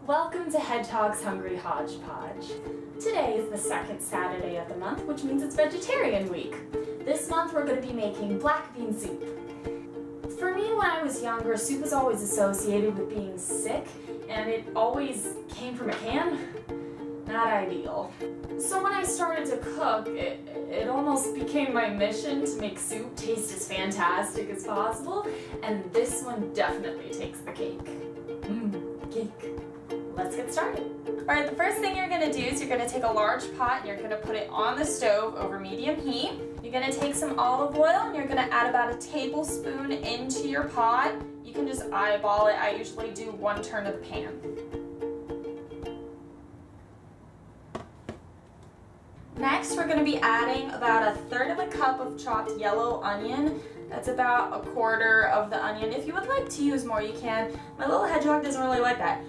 Welcome to Hedgehog's Hungry Hodgepodge. Today is the second Saturday of the month, which means it's Vegetarian Week. This month we're going to be making black bean soup. For me, when I was younger, soup was always associated with being sick, and it always came from a can. Not ideal. So when I started to cook, it almost became my mission to make soup taste as fantastic as possible, and this one definitely takes the cake. Cake. Let's get started. Alright, the first thing you're going to do is you're going to take a large pot and you're going to put it on the stove over medium heat. You're going to take some olive oil and you're going to add about a tablespoon into your pot. You can just eyeball it. I usually do one turn of the pan. Next, we're going to be adding about 1/3 cup of chopped yellow onion. That's about 1/4 of the onion. If you would like to use more, you can. My little hedgehog doesn't really like that,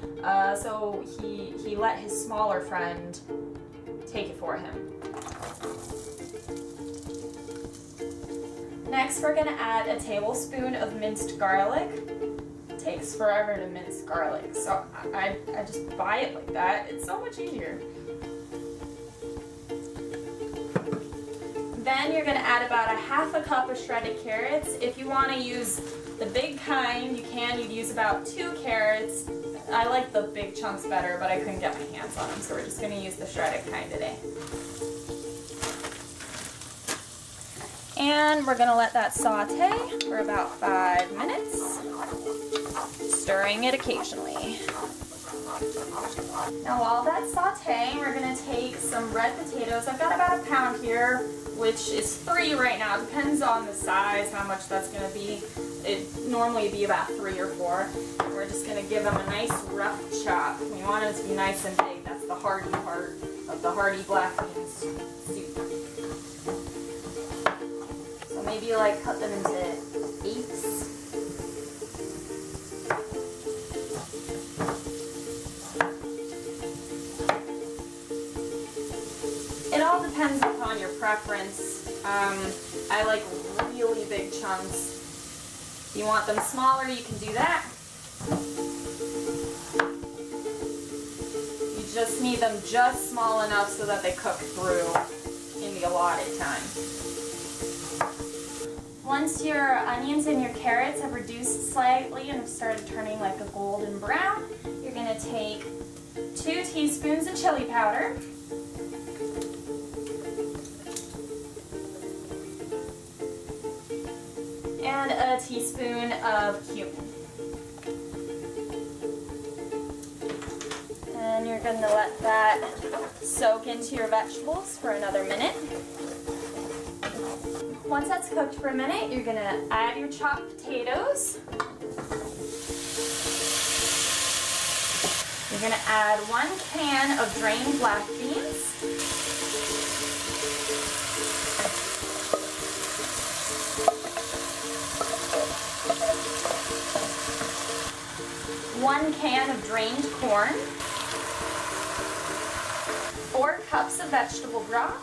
so he let his smaller friend take it for him. Next, we're going to add a tablespoon of minced garlic. It takes forever to mince garlic, so I just buy it like that. It's so much easier. Then you're going to add about 1/2 cup of shredded carrots. If you want to use the big kind, you can. You'd use about 2 carrots. I like the big chunks better, but I couldn't get my hands on them, so we're just going to use the shredded kind today. And we're going to let that saute for about 5 minutes, stirring it occasionally. Now while that's sauteing, we're going to take some red potatoes. I've got about 1 pound here, which is 3 right now. It depends on the size, how much that's going to be. It'd normally be about 3 or 4. We're just going to give them a nice rough chop. We want it to be nice and big. That's the hearty part of the hearty black bean soup. So maybe like cut them into 8s. It all depends upon your preference. I like really big chunks. If you want them smaller, you can do that. You just need them just small enough so that they cook through in the allotted time. Once your onions and your carrots have reduced slightly and have started turning like a golden brown, you're going to take 2 teaspoons of chili powder. And a teaspoon of cumin. And you're going to let that soak into your vegetables for another minute. Once that's cooked for a minute, you're going to add your chopped potatoes. You're going to add 1 can of drained black beans. One can of drained corn, 4 cups of vegetable broth,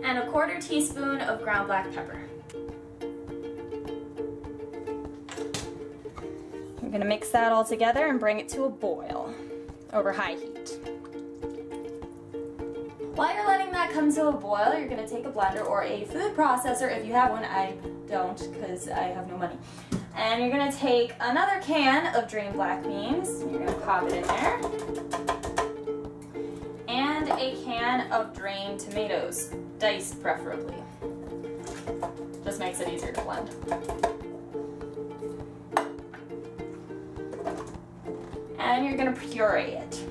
and 1/4 teaspoon of ground black pepper. You're going to mix that all together and bring it to a boil over high heat. While you're letting that come to a boil, you're going to take a blender or a food processor. If you have one, I don't because I have no money. And you're going to take another can of drained black beans. You're going to pop it in there. And a can of drained tomatoes, diced preferably. Just makes it easier to blend. And you're going to puree it.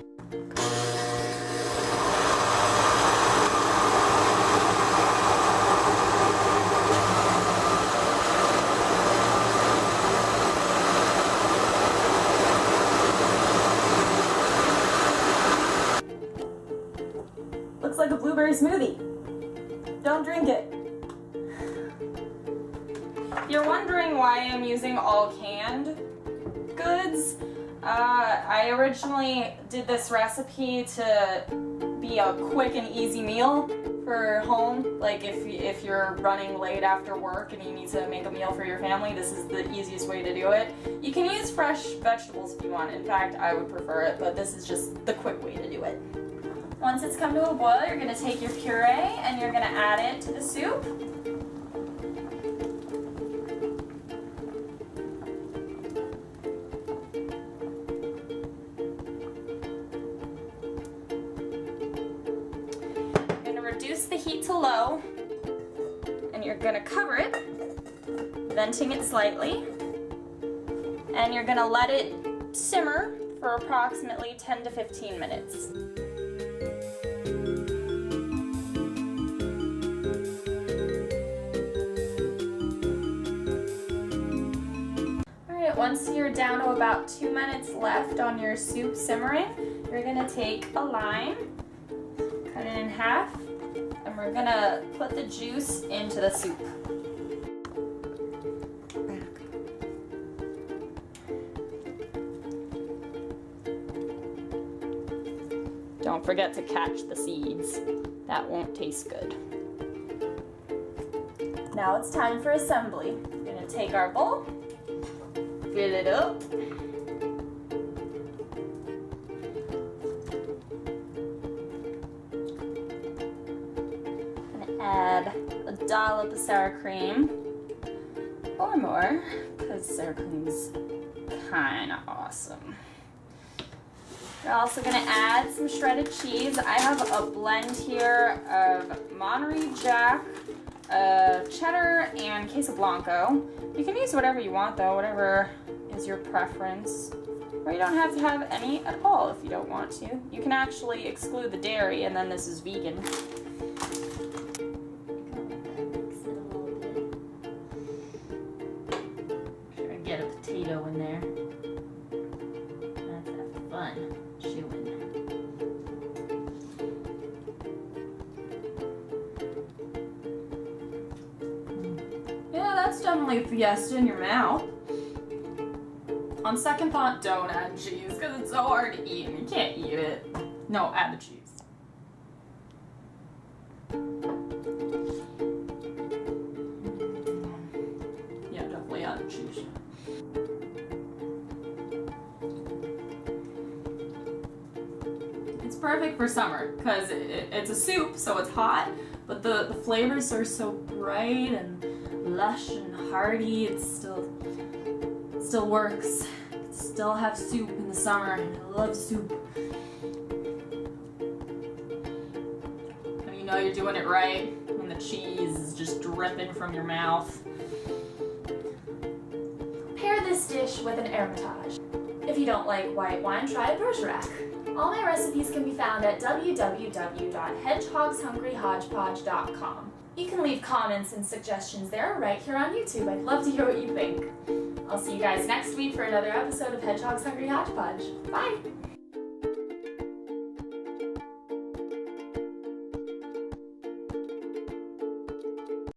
Looks like a blueberry smoothie. Don't drink it. If you're wondering why I'm using all canned goods, I originally did this recipe to be a quick and easy meal for home. Like if you're running late after work and you need to make a meal for your family, this is the easiest way to do it. You can use fresh vegetables if you want. In fact, I would prefer it, but this is just the quick way to do it. Once it's come to a boil, you're going to take your puree and you're going to add it to the soup. Reduce the heat to low, and you're going to cover it, venting it slightly, and you're going to let it simmer for approximately 10 to 15 minutes. Alright, once you're down to about 2 minutes left on your soup simmering, you're going to take a lime, cut it in half, and we're gonna put the juice into the soup. Don't forget to catch the seeds. That won't taste good. Now it's time for assembly. We're gonna take our bowl, fill it up, add a dollop of sour cream, or more, because sour cream's kinda awesome. We're also gonna add some shredded cheese. I have a blend here of Monterey Jack, cheddar, and queso blanco. You can use whatever you want though, whatever is your preference. Or you don't have to have any at all if you don't want to. You can actually exclude the dairy and then this is vegan. Get a potato in there. Let's have fun chewing. Yeah, that's definitely a fiesta in your mouth. On second thought, don't add cheese because it's so hard to eat and you can't eat it. No, add the cheese. Yeah, definitely add the cheese. It's perfect for summer because it's a soup, so it's hot, but the flavors are so bright and lush and hearty. It still works. Still have soup in the summer, and I love soup. And you know you're doing it right when the cheese is just dripping from your mouth. Pair this dish with an Hermitage. If you don't like white wine, try a Bergerac. All my recipes can be found at www.hedgehogshungryhodgepodge.com. You can leave comments and suggestions there right here on YouTube. I'd love to hear what you think. I'll see you guys next week for another episode of Hedgehog's Hungry Hodgepodge. Bye!